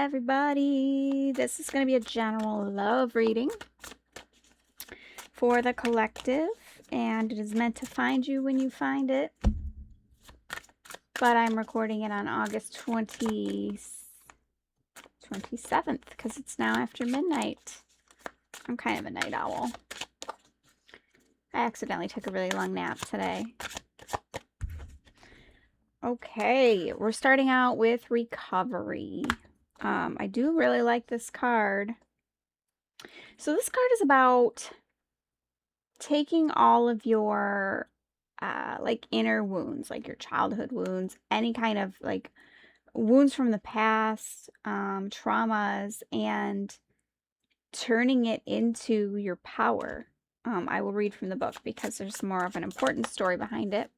everybody. This is going to be a general love reading for the collective, and it is meant to find you when you find it. But I'm recording it on August 27th because it's now after midnight. I'm kind of a night owl. I accidentally took a really long nap today. Okay, we're starting out with recovery. I do really like this card. So this card is about taking all of your like inner wounds, like your childhood wounds, any kind of like wounds from the past, traumas, and turning it into your power. I will read from the book because there's more of an important story behind it.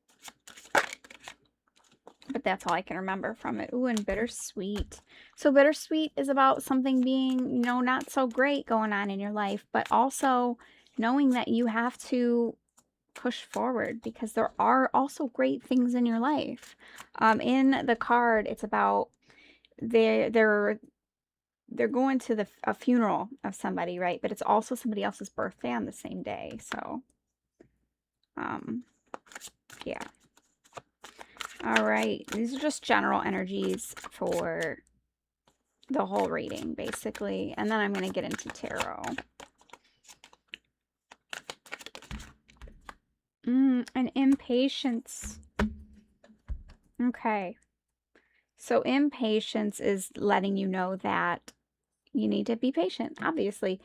But that's all I can remember from it. Ooh, and bittersweet. So bittersweet is about something being, not so great going on in your life, but also knowing that you have to push forward because there are also great things in your life. In the card, it's about they're going to a funeral of somebody, right? But it's also somebody else's birthday on the same day. So, yeah. All right, these are just general energies for the whole reading, basically. And then I'm going to get into tarot. And impatience. Okay. So impatience is letting you know that you need to be patient, obviously.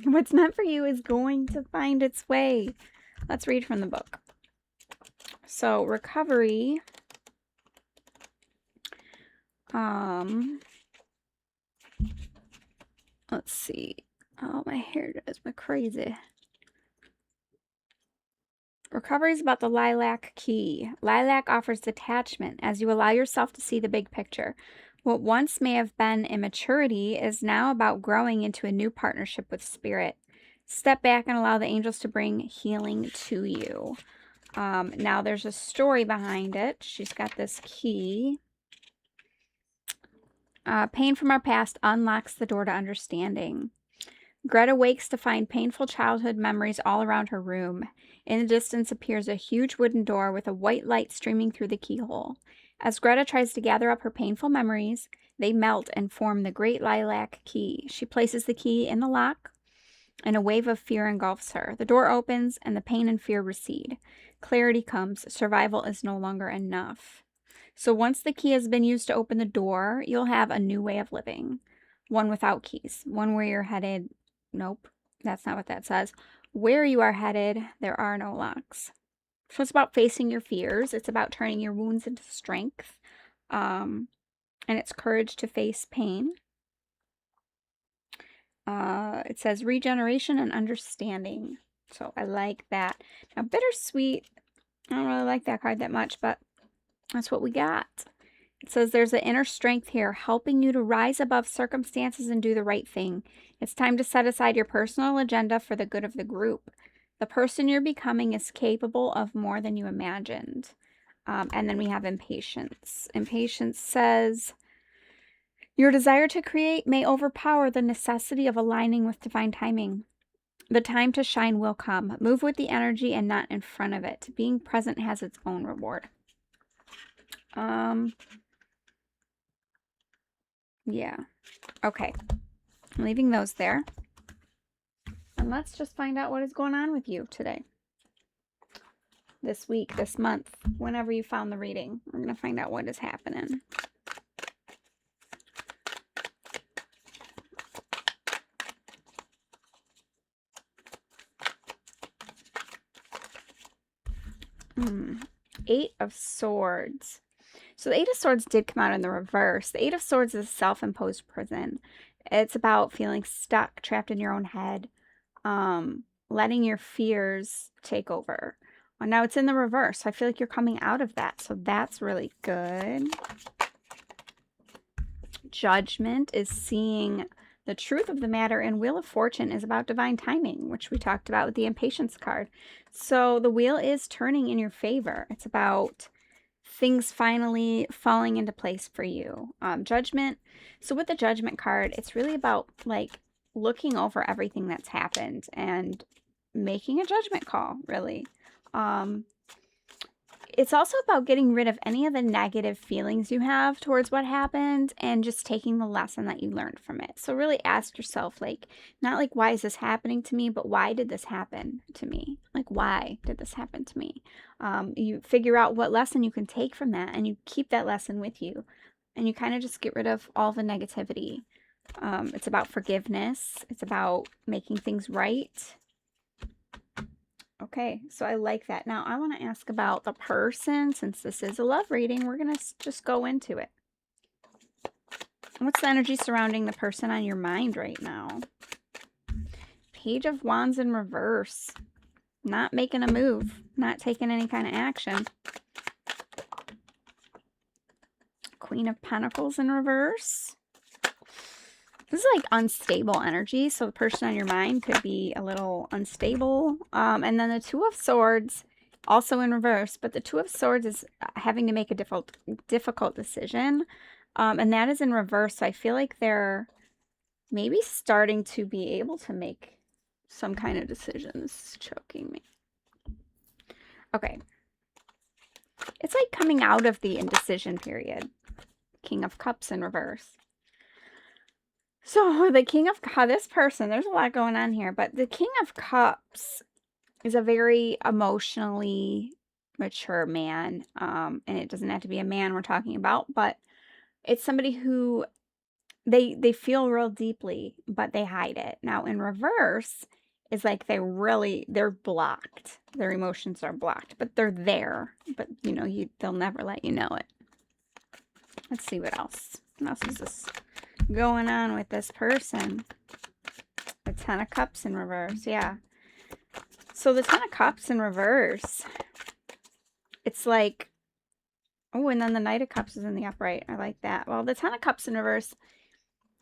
What's meant for you is going to find its way. Let's read from the book. So recovery, let's see. Oh, my hair does me crazy. Recovery is about the lilac key. Lilac offers detachment as you allow yourself to see the big picture. What once may have been immaturity is now about growing into a new partnership with spirit. Step back and allow the angels to bring healing to you. Now there's a story behind it. She's got this key. Pain from our past unlocks the door to understanding. Greta wakes to find painful childhood memories all around her room. In the distance appears a huge wooden door with a white light streaming through the keyhole. As Greta tries to gather up her painful memories, they melt and form the great lilac key. She places the key in the lock, and a wave of fear engulfs her. The door opens, and the pain and fear recede. Clarity comes. Survival is no longer enough. So once the key has been used to open the door, you'll have a new way of living. One without keys. One where you're headed. Nope, that's not what that says. Where you are headed, there are no locks. So it's about facing your fears. It's about turning your wounds into strength. And it's courage to face pain. It says regeneration and understanding. So I like that. Now, bittersweet, I don't really like that card that much, but that's what we got. It says there's an inner strength here, helping you to rise above circumstances and do the right thing. It's time to set aside your personal agenda for the good of the group. The person you're becoming is capable of more than you imagined. And then we have impatience. Impatience says, your desire to create may overpower the necessity of aligning with divine timing. The time to shine will come. Move with the energy and not in front of it. Being present has its own reward. Yeah. Okay. I'm leaving those there. And let's just find out what is going on with you today. This week, this month, whenever you found the reading. We're going to find out what is happening. Eight of Swords. So the Eight of Swords did come out in the reverse. The Eight of Swords is a self-imposed prison. It's about feeling stuck, trapped in your own head, letting your fears take over. Well, now it's in the reverse, so I feel like you're coming out of that. So that's really good. Judgment is seeing the truth of the matter, and Wheel of Fortune is about divine timing, which we talked about with the Impatience card. So the wheel is turning in your favor. It's about things finally falling into place for you. Judgment. So with the Judgment card, it's really about like looking over everything that's happened and making a judgment call, really. It's also about getting rid of any of the negative feelings you have towards what happened and just taking the lesson that you learned from it. So really ask yourself, like, not like, why is this happening to me, but why did this happen to me? Like, why did this happen to me? You figure out what lesson you can take from that, and you keep that lesson with you. And you kind of just get rid of all the negativity. It's about forgiveness. It's about making things right. Okay, so I like that. Now I want to ask about the person. Since this is a love reading, we're going to just go into it. What's the energy surrounding the person on your mind right now? Page of Wands in reverse. Not making a move. Not taking any kind of action. Queen of Pentacles in reverse. This is like unstable energy, so the person on your mind could be a little unstable. And then the Two of Swords, also in reverse, but the Two of Swords is having to make a difficult decision, and that is in reverse. So I feel like they're maybe starting to be able to make some kind of decisions. Choking me. Okay. It's like coming out of the indecision period. King of Cups in reverse. So the King of Cups, this person, there's a lot going on here, but the King of Cups is a very emotionally mature man. And it doesn't have to be a man we're talking about, but it's somebody who they feel real deeply, but they hide it. Now in reverse is like they're blocked. Their emotions are blocked, but they're there. But you know, they'll never let you know it. Let's see what else. What else is this going on with this person? The Ten of Cups in reverse. Yeah. So the Ten of Cups in reverse, it's like, oh, and then the Knight of Cups is in the upright. I like that. Well, the Ten of Cups in reverse,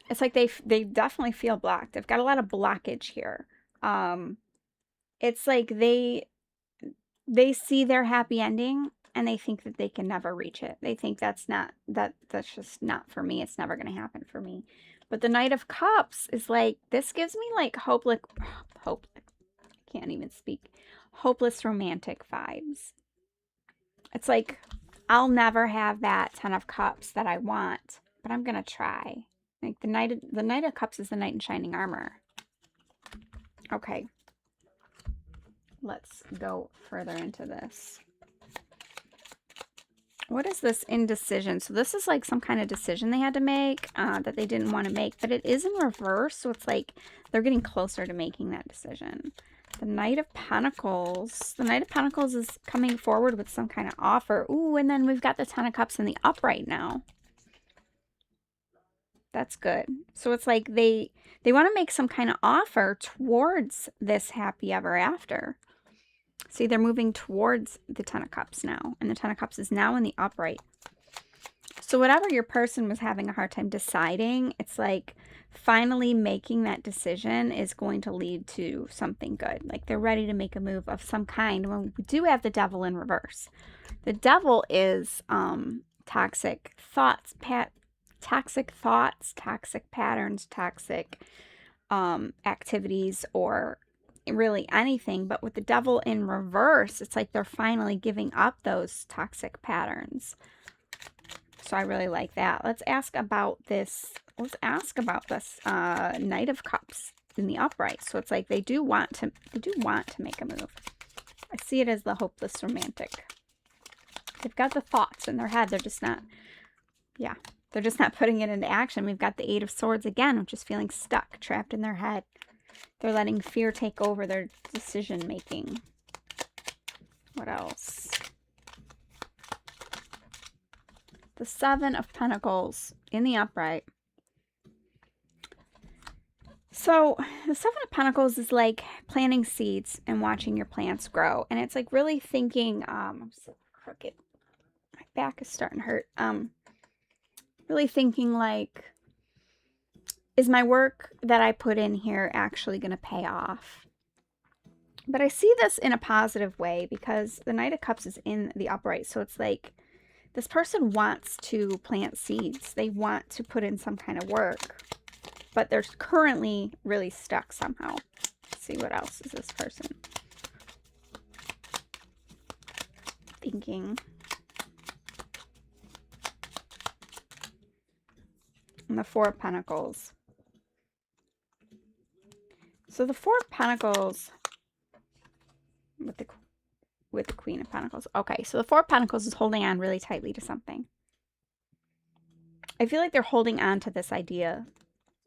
it's like they definitely feel blocked. They've got a lot of blockage here. It's like they see their happy ending and they think that they can never reach it. They think that's just not for me. It's never going to happen for me. But the Knight of Cups is like, this gives me like I can't even speak. Hopeless romantic vibes. It's like, I'll never have that Ten of Cups that I want, but I'm going to try. Like the Knight of Cups is the knight in shining armor. Okay. Let's go further into this. What is this indecision? So this is like some kind of decision they had to make that they didn't want to make, but it is in reverse. So it's like they're getting closer to making that decision. The Knight of Pentacles. The Knight of Pentacles is coming forward with some kind of offer. Ooh, and then we've got the Ten of Cups in the upright now. That's good. So it's like they want to make some kind of offer towards this happy ever after. See, they're moving towards the Ten of Cups now. And the Ten of Cups is now in the upright. So whatever your person was having a hard time deciding, it's like finally making that decision is going to lead to something good. Like they're ready to make a move of some kind. Well, we do have the Devil in reverse. The Devil is toxic thoughts, toxic patterns, toxic activities, or really anything. But with the Devil in reverse, it's like they're finally giving up those toxic patterns. So I really like that. Let's ask about this. Let's ask about this Knight of Cups in the upright. So it's like they do want to make a move. I see it as the hopeless romantic. They've got the thoughts in their head. They're just not, yeah, they're just not putting it into action. We've got the Eight of Swords again, which is feeling stuck, trapped in their head. They're letting fear take over their decision making. What else? The Seven of Pentacles in the upright. So the Seven of Pentacles is like planting seeds and watching your plants grow. And it's like really thinking, I'm so crooked. My back is starting to hurt. Really thinking like, is my work that I put in here actually going to pay off? But I see this in a positive way because the Knight of Cups is in the upright. So it's like This person wants to plant seeds. They want to put in some kind of work, but they're currently really stuck somehow. Let's see, what else is this person thinking? And the Four of Pentacles. So the Four of Pentacles with the Queen of Pentacles. Okay, so the Four of Pentacles is holding on really tightly to something. I feel like they're holding on to this idea,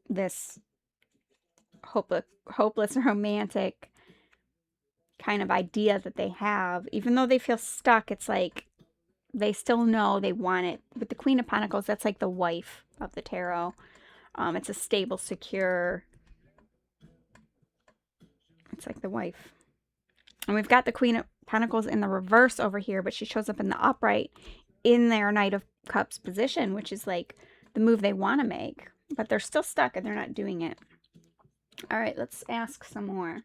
this hopeless romantic kind of idea that they have. Even though they feel stuck, it's like they still know they want it. With the Queen of Pentacles, that's like the wife of the tarot. It's a stable, secure. It's like the wife. And we've got the Queen of Pentacles in the reverse over here, but she shows up in the upright in their Knight of Cups position, which is like the move they want to make. But they're still stuck and they're not doing it. All right, let's ask some more.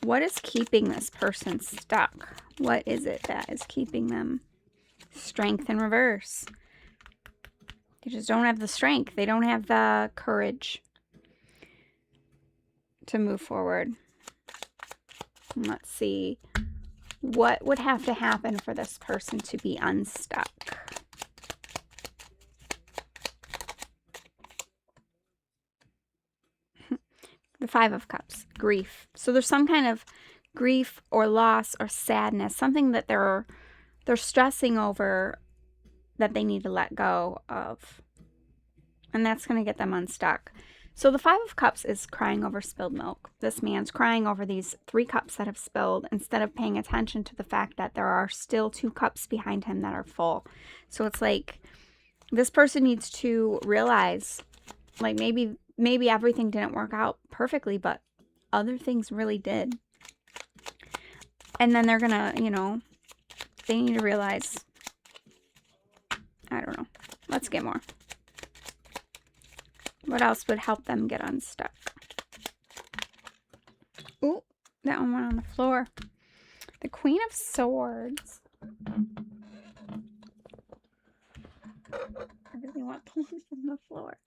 What is keeping this person stuck? What is it that is keeping them? Strength in reverse. They just don't have the strength. They don't have the courage to move forward. Let's see. What would have to happen for this person to be unstuck? The Five of Cups. Grief. So there's some kind of grief or loss or sadness. Something that they're stressing over that they need to let go of. And that's going to get them unstuck. So the Five of Cups is crying over spilled milk. This man's crying over these 3 cups that have spilled instead of paying attention to the fact that there are still 2 cups behind him that are full. So it's like this person needs to realize, like, maybe everything didn't work out perfectly, but other things really did. And then they're going to, you know, they need to realize, I don't know. Let's get more. What else would help them get unstuck? Ooh, that one went on the floor. The Queen of Swords. I really want pulling from the floor.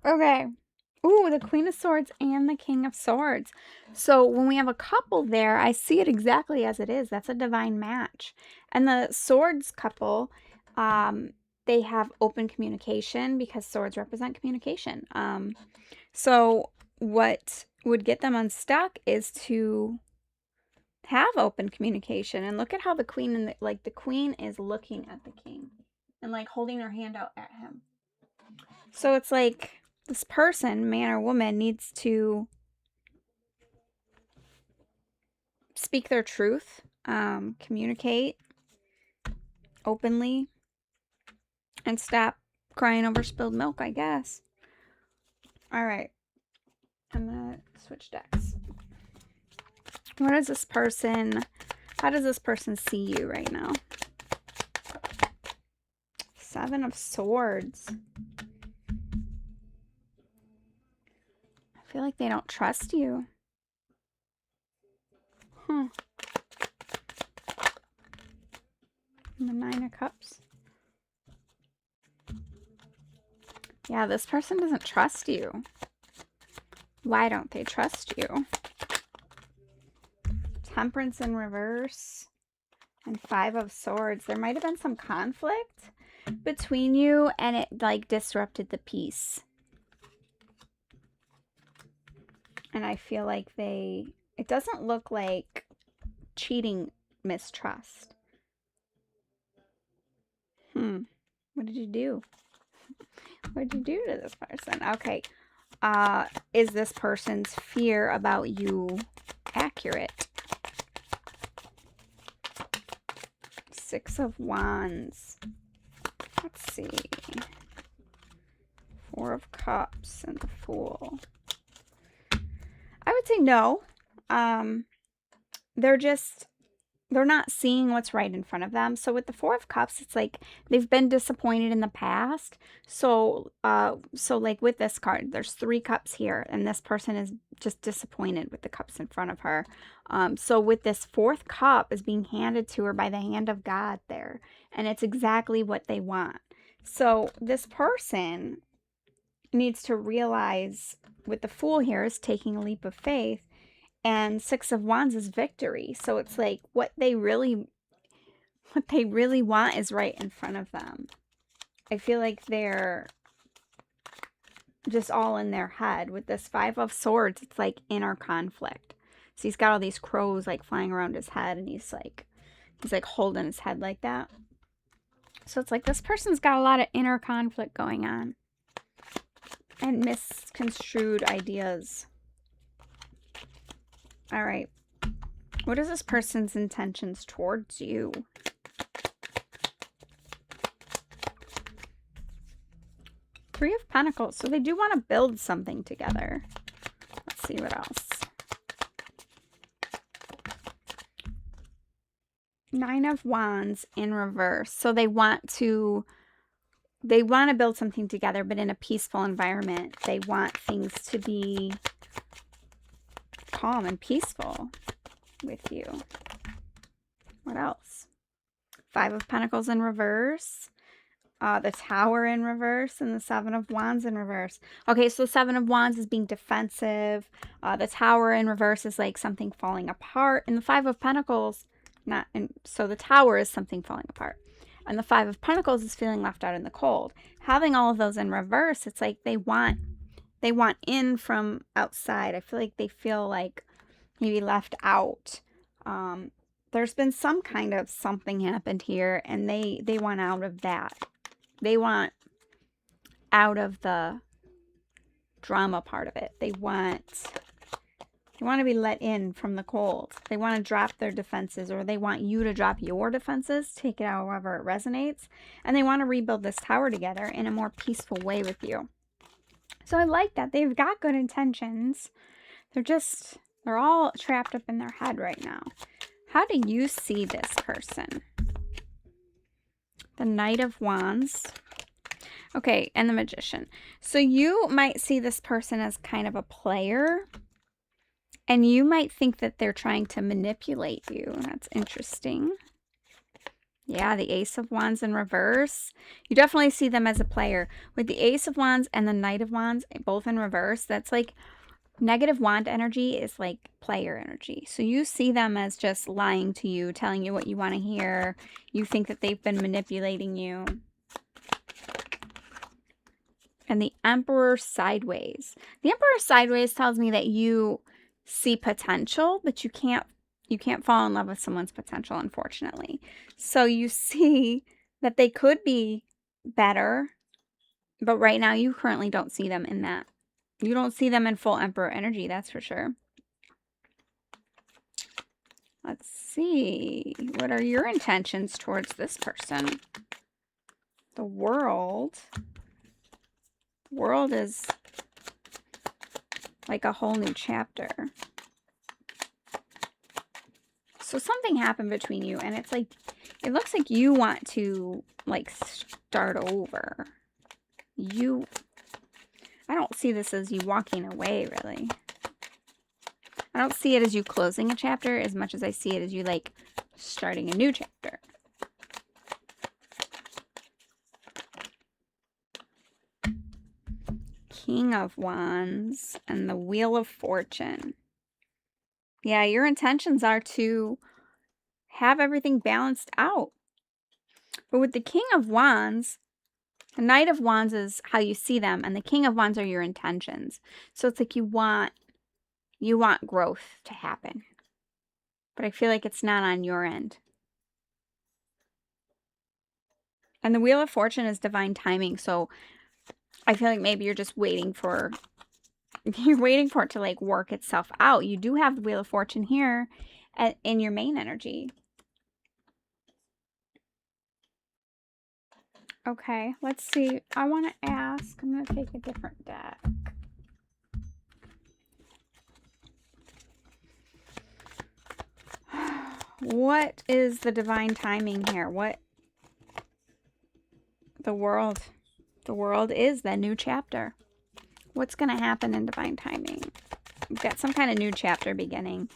Okay. Ooh, the Queen of Swords and the King of Swords. So when we have a couple there, I see it exactly as it is. That's a divine match. And the Swords couple, they have open communication because swords represent communication. So what would get them unstuck is to have open communication. And look at how the queen and the queen is looking at the king and like holding her hand out at him. So it's like this person, man or woman, needs to speak their truth, communicate openly, and stop crying over spilled milk, I guess. All right. I'm going to switch decks. What is this person? How does this person see you right now? Seven of Swords. I feel like they don't trust you. And the Nine of Cups. Yeah, this person doesn't trust you. Why don't they trust you? Temperance in reverse and Five of Swords. There might have been some conflict between you and it like disrupted the peace. And I feel like it doesn't look like cheating mistrust. What did you do? What did you do to this person? Okay. Is this person's fear about you accurate? Six of Wands. Let's see. Four of Cups and the Fool. I would say no. They're just they're not seeing what's right in front of them. So with the Four of Cups, it's like they've been disappointed in the past. So like with this card, there's 3 cups here, and this person is just disappointed with the cups in front of her. So with this 4th cup is being handed to her by the hand of God there, and it's exactly what they want. So this person needs to realize, with the Fool here is taking a leap of faith, and 6 of Wands is victory. So it's like what they really want is right in front of them. I feel like they're just all in their head. With this 5 of Swords, it's like inner conflict. So he's got all these crows like flying around his head, and he's like holding his head like that. So it's like this person's got a lot of inner conflict going on and misconstrued ideas. All right. What is this person's intentions towards you? Three of Pentacles. So they do want to build something together. Let's see what else. 9 of Wands in reverse. So they want to build something together, but in a peaceful environment. They want things to be calm and peaceful with you. What else? 5 of Pentacles in reverse. The Tower in reverse, and the 7 of Wands in reverse. Okay, so the 7 of Wands is being defensive. The Tower in reverse is like something falling apart. And the 5 of Pentacles, so the Tower is something falling apart. And the 5 of Pentacles is feeling left out in the cold. Having all of those in reverse, it's like they want in from outside. I feel like they feel like maybe left out. There's been some kind of something happened here, and they want out of that. They want out of the drama part of it. They want to be let in from the cold. They want to drop their defenses, or they want you to drop your defenses, take it however it resonates, and they want to rebuild this tower together in a more peaceful way with you. So I like that. They've got good intentions. They're all trapped up in their head right now. How do you see this person? The Knight of Wands. Okay, and the Magician. So you might see this person as kind of a player, and you might think that they're trying to manipulate you. That's interesting. Yeah, the Ace of Wands in reverse. You definitely see them as a player. With the Ace of Wands and the Knight of Wands, both in reverse, that's like negative wand energy is like player energy. So you see them as just lying to you, telling you what you want to hear. You think that they've been manipulating you. And the Emperor sideways. The Emperor sideways tells me that you see potential, but you can't fall in love with someone's potential, unfortunately. So you see that they could be better, but right now you currently don't see them in that. You don't see them in full Emperor energy, that's for sure. Let's see. What are your intentions towards this person? The World. The World is like a whole new chapter. So something happened between you, and it's like, it looks like you want to like start over. I don't see this as you walking away, really. I don't see it as you closing a chapter as much as I see it as you like starting a new chapter. King of Wands and the Wheel of Fortune. Yeah, your intentions are to have everything balanced out. But with the King of Wands, the Knight of Wands is how you see them, and the King of Wands are your intentions. So it's like you want growth to happen. But I feel like it's not on your end. And the Wheel of Fortune is divine timing, so I feel like maybe you're just waiting for it to like work itself out. You do have the Wheel of Fortune here in your main energy. Okay, let's see. I want to ask. I'm going to take a different deck. What is the divine timing here? What? The world. The world is the new chapter. What's going to happen in divine timing? We've got some kind of new chapter beginning.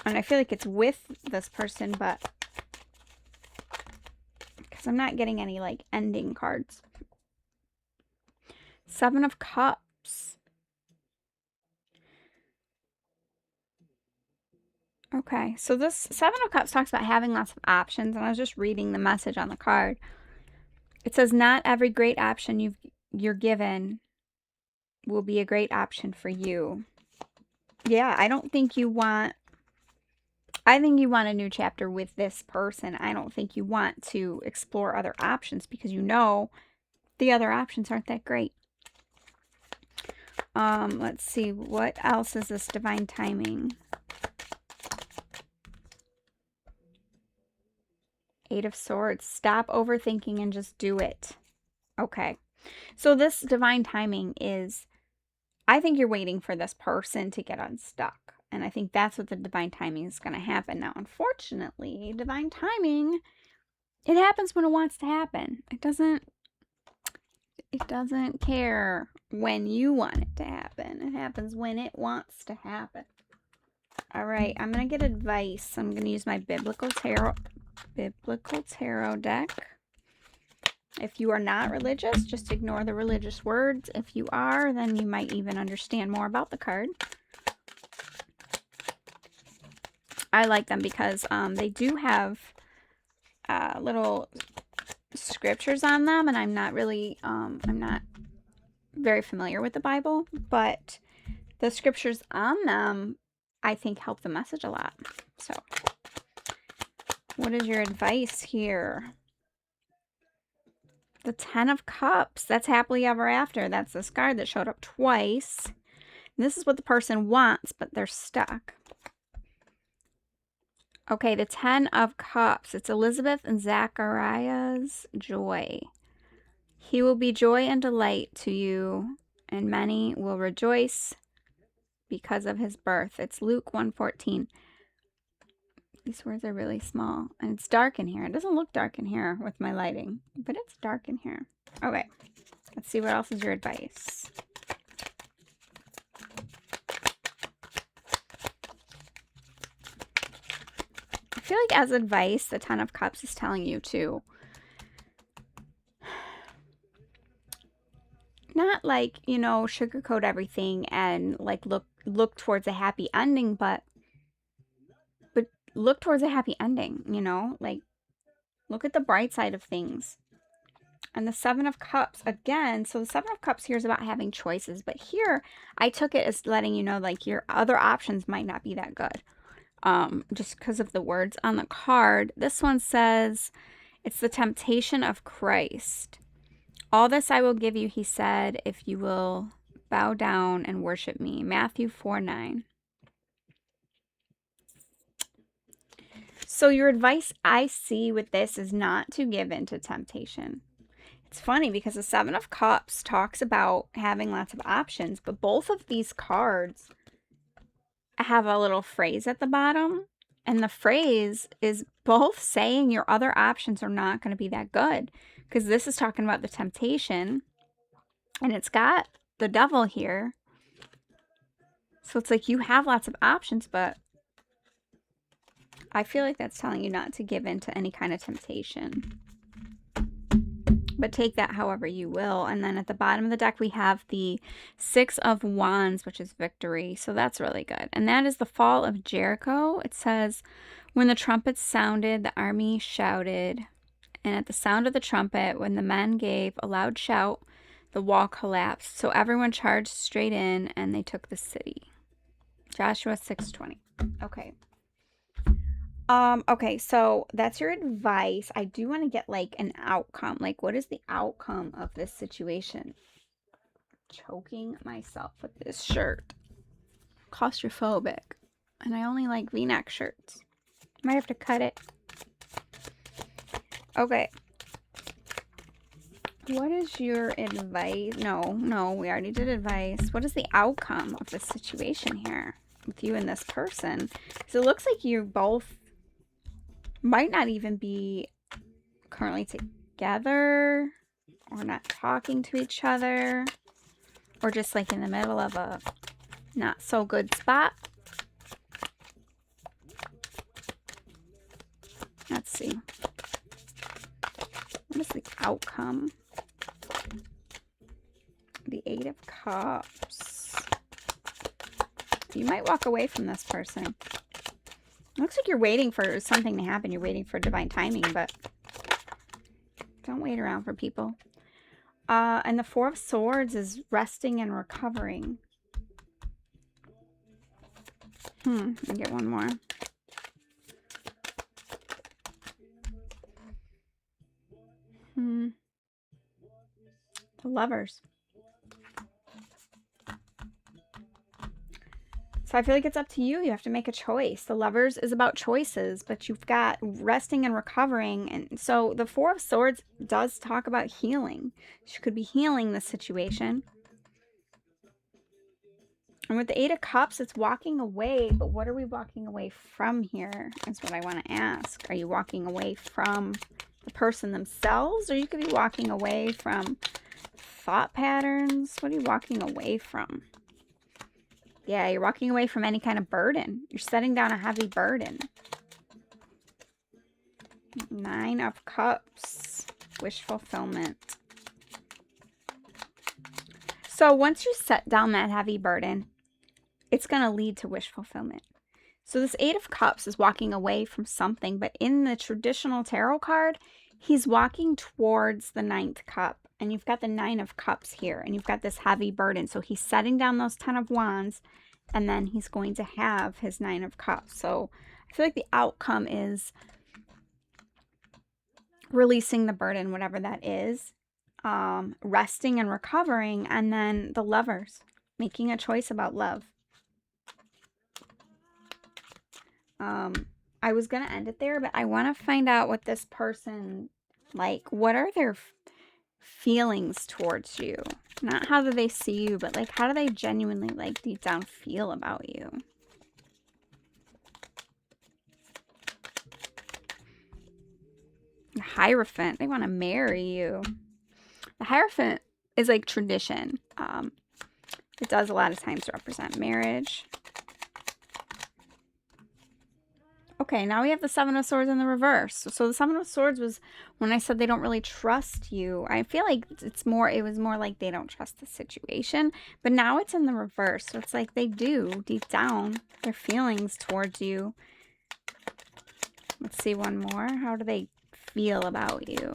And I feel like it's with this person, but because I'm not getting any like ending cards. 7 of Cups. Okay, so this 7 of Cups talks about having lots of options, and I was just reading the message on the card. It says, not every great option you're given will be a great option for you. Yeah, I think you want a new chapter with this person. I don't think you want to explore other options because you know the other options aren't that great. Let's see, what else is this divine timing? 8 of Swords. Stop overthinking and just do it. Okay. So this divine timing is, I think you're waiting for this person to get unstuck. And I think that's what the divine timing is going to happen. Now, unfortunately, divine timing, it happens when it wants to happen. It doesn't care when you want it to happen. It happens when it wants to happen. All right, I'm going to get advice. I'm going to use my biblical tarot deck. If you are not religious, just ignore the religious words. If you are, then you might even understand more about the card. I like them because they do have little scriptures on them, and I'm not really, I'm not very familiar with the Bible, but the scriptures on them, I think, help the message a lot. So, what is your advice here? The 10 of Cups. That's happily ever after. That's this card that showed up twice. And this is what the person wants, but they're stuck. Okay, the 10 of Cups. It's Elizabeth and Zachariah's joy. He will be joy and delight to you, and many will rejoice because of his birth. It's Luke 1:14. These words are really small, and it's dark in here. It doesn't look dark in here with my lighting, but it's dark in here. Okay, let's see what else is your advice. I feel like as advice, the 10 of Cups is telling you to not like, you know, sugarcoat everything and like look towards a happy ending, but look towards a happy ending, you know, like look at the bright side of things. And the 7 of Cups again. So the 7 of Cups here is about having choices, but here I took it as letting you know like your other options might not be that good. Just because of the words on the card. This one says it's the temptation of Christ. All this I will give you, he said, if you will bow down and worship me. Matthew 4:9. So your advice I see with this is not to give in to temptation. It's funny because the 7 of Cups talks about having lots of options, but both of these cards have a little phrase at the bottom, and the phrase is both saying your other options are not going to be that good, because this is talking about the temptation, and it's got the devil here. So it's like you have lots of options, but I feel like that's telling you not to give in to any kind of temptation. But take that however you will. And then at the bottom of the deck, we have the 6 of Wands, which is victory. So that's really good. And that is the fall of Jericho. It says, when the trumpets sounded, the army shouted. And at the sound of the trumpet, when the men gave a loud shout, the wall collapsed. So everyone charged straight in, and they took the city. Joshua 6:20. Okay. Okay, so that's your advice. I do want to get like an outcome. Like, what is the outcome of this situation? Choking myself with this shirt. Claustrophobic. And I only like V-neck shirts. Might have to cut it. Okay. What is your advice? No, we already did advice. What is the outcome of this situation here with you and this person? Because it looks like you both Might not even be currently together or not talking to each other or just like in the middle of a not so good spot. Let's see. What is the outcome? The Eight of Cups. You might walk away from this person. Looks like you're waiting for something to happen. You're waiting for divine timing, but don't wait around for people. And the Four of Swords is resting and recovering. Let me get one more. The Lovers. So I feel like it's up to you. You have to make a choice. The Lovers is about choices, but you've got resting and recovering. And so the Four of Swords does talk about healing. She could be healing the situation. And with the Eight of Cups, it's walking away. But what are we walking away from here is what I want to ask. Are you walking away from the person themselves? Or you could be walking away from thought patterns? What are you walking away from? Yeah, you're walking away from any kind of burden. You're setting down a heavy burden. Nine of Cups. Wish fulfillment. So once you set down that heavy burden, it's going to lead to wish fulfillment. So this Eight of Cups is walking away from something, but in the traditional tarot card, he's walking towards the Ninth Cup. And you've got the Nine of Cups here, and you've got this heavy burden. So he's setting down those Ten of Wands, and then he's going to have his Nine of Cups. So I feel like the outcome is releasing the burden, whatever that is, resting and recovering, and then the Lovers, making a choice about love. I was going to end it there, but I want to find out what this person, like, what are their feelings towards you? Not how do they see you, but like how do they genuinely like deep down feel about you? The Hierophant, they want to marry you. The Hierophant is like tradition. It does a lot of times represent marriage. Okay, now we have the Seven of Swords in the reverse. So the Seven of Swords was when I said they don't really trust you. I feel like it was more like they don't trust the situation. But now it's in the reverse. So it's like they do, deep down, their feelings towards you. Let's see one more. How do they feel about you?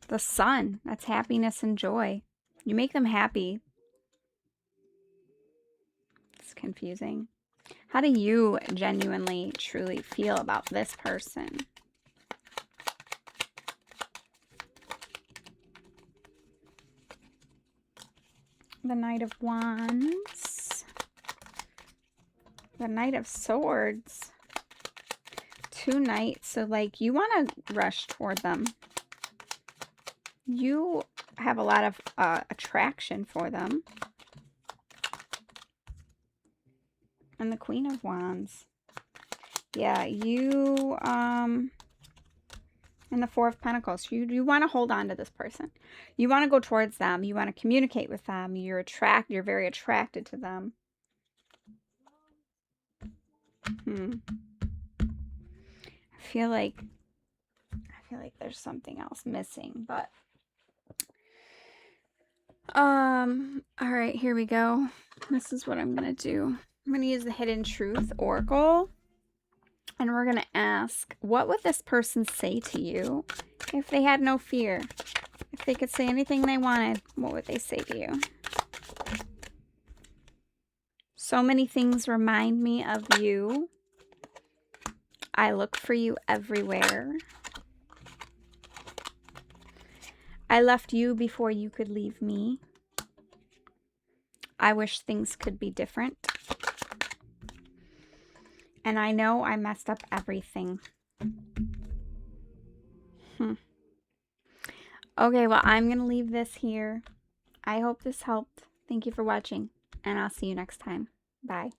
The Sun, that's happiness and joy. You make them happy. It's confusing. How do you genuinely, truly feel about this person? The Knight of Wands. The Knight of Swords. Two Knights. So, like, you want to rush toward them. You have a lot of attraction for them. And the Queen of Wands. Yeah, you, and the Four of Pentacles. You want to hold on to this person. You want to go towards them. You want to communicate with them. You're very attracted to them. I feel like there's something else missing, but all right, here we go. This is what I'm going to do. I'm going to use the Hidden Truth Oracle, and we're going to ask, what would this person say to you if they had no fear? If they could say anything they wanted, what would they say to you? So many things remind me of you. I look for you everywhere. I left you before you could leave me. I wish things could be different. And I know I messed up everything. Okay, well, I'm going to leave this here. I hope this helped. Thank you for watching, and I'll see you next time. Bye.